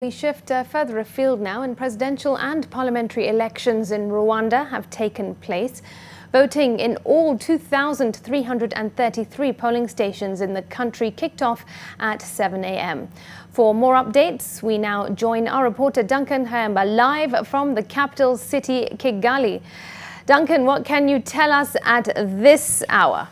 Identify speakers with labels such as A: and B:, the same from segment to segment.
A: We shift further afield now, and presidential and parliamentary elections in Rwanda have taken place. Voting in all 2,333 polling stations in the country kicked off at 7 a.m. For more updates, we now join our reporter Duncan Hemba live from the capital city, Kigali. Duncan, what can you tell us at this hour?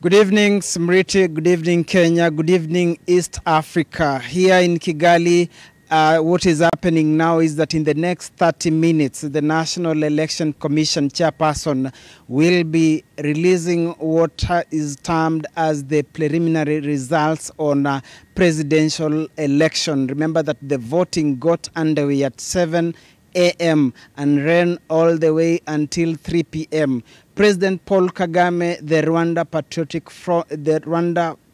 B: Good evening, Smriti. Good evening, Kenya. Good evening, East Africa. Here in Kigali, what is happening now is that in the next 30 minutes, the National Election Commission chairperson will be releasing what is termed as the preliminary results on presidential election. Remember that the voting got underway at 7 a.m. and ran all the way until 3 p.m. President Paul Kagame, the Rwanda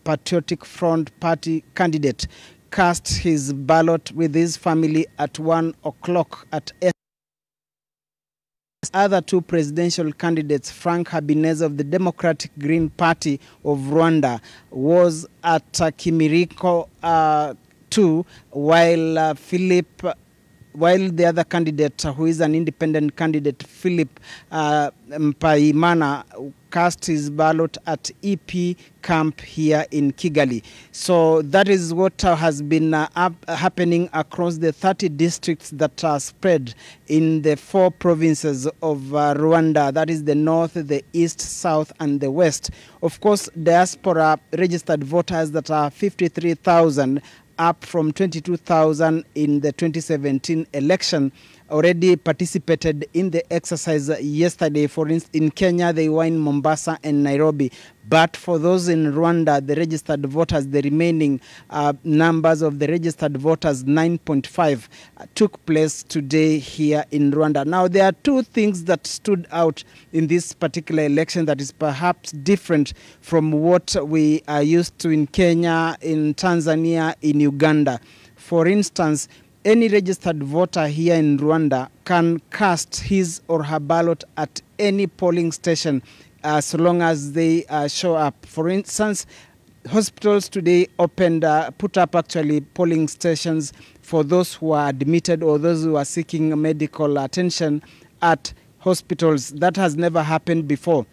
B: Patriotic Front Party candidate, cast his ballot with his family at 1 o'clock at 8. Other two presidential candidates, Frank Habineza of the Democratic Green Party of Rwanda, was at Kimiriko 2, while the other candidate, who is an independent candidate, Philip Mpaimana, cast his ballot at EP camp here in Kigali. So that is what has been happening across the 30 districts that are spread in the 4 provinces of Rwanda. That is the north, the east, south, and the west. Of course, diaspora registered voters that are 53,000, up from 22,000 in the 2017 election, already participated in the exercise yesterday. For instance, in Kenya, they were in Mombasa and Nairobi. But for those in Rwanda, the registered voters, the remaining numbers of the registered voters, 9.5, took place today here in Rwanda. Now, there are two things that stood out in this particular election that is perhaps different from what we are used to in Kenya, in Tanzania, in Uganda. For instance, any registered voter here in Rwanda can cast his or her ballot at any polling station as long as they show up. For instance, hospitals today opened, put up actually polling stations for those who are admitted or those who are seeking medical attention at hospitals. That has never happened before.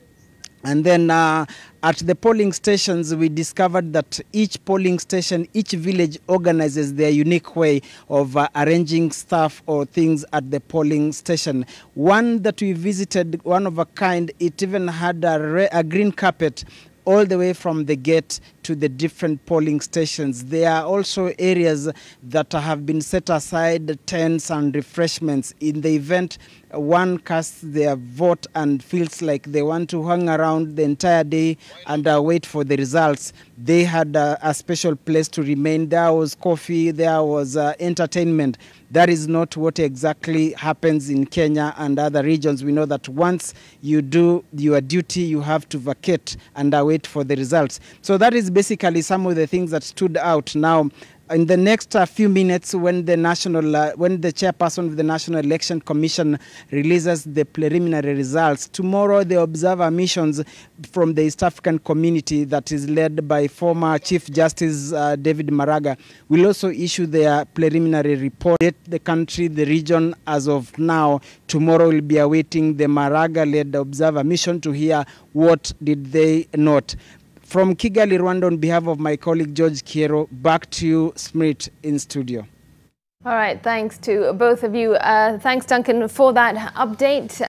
B: And then at the polling stations, we discovered that each polling station, each village organizes their unique way of arranging stuff or things at the polling station. One that we visited, one of a kind, it even had a green carpet all the way from the gate to the different polling stations. There are also areas that have been set aside, tents and refreshments. In the event one casts their vote and feels like they want to hang around the entire day and wait for the results, they had a special place to remain. There was coffee, there was entertainment. That is not what exactly happens in Kenya and other regions. We know that once you do your duty, you have to vacate and wait for the results. So that is basically some of the things that stood out. Now, in the next few minutes, when the chairperson of the National Election Commission releases the preliminary results, tomorrow the observer missions from the East African community that is led by former Chief Justice David Maraga will also issue their preliminary report. The country, the region, as of now, tomorrow will be awaiting the Maraga-led observer mission to hear what did they note. From Kigali, Rwanda, on behalf of my colleague George Kiero, back to you, Smrit, in studio.
A: All right, thanks to both of you. Thanks, Duncan, for that update.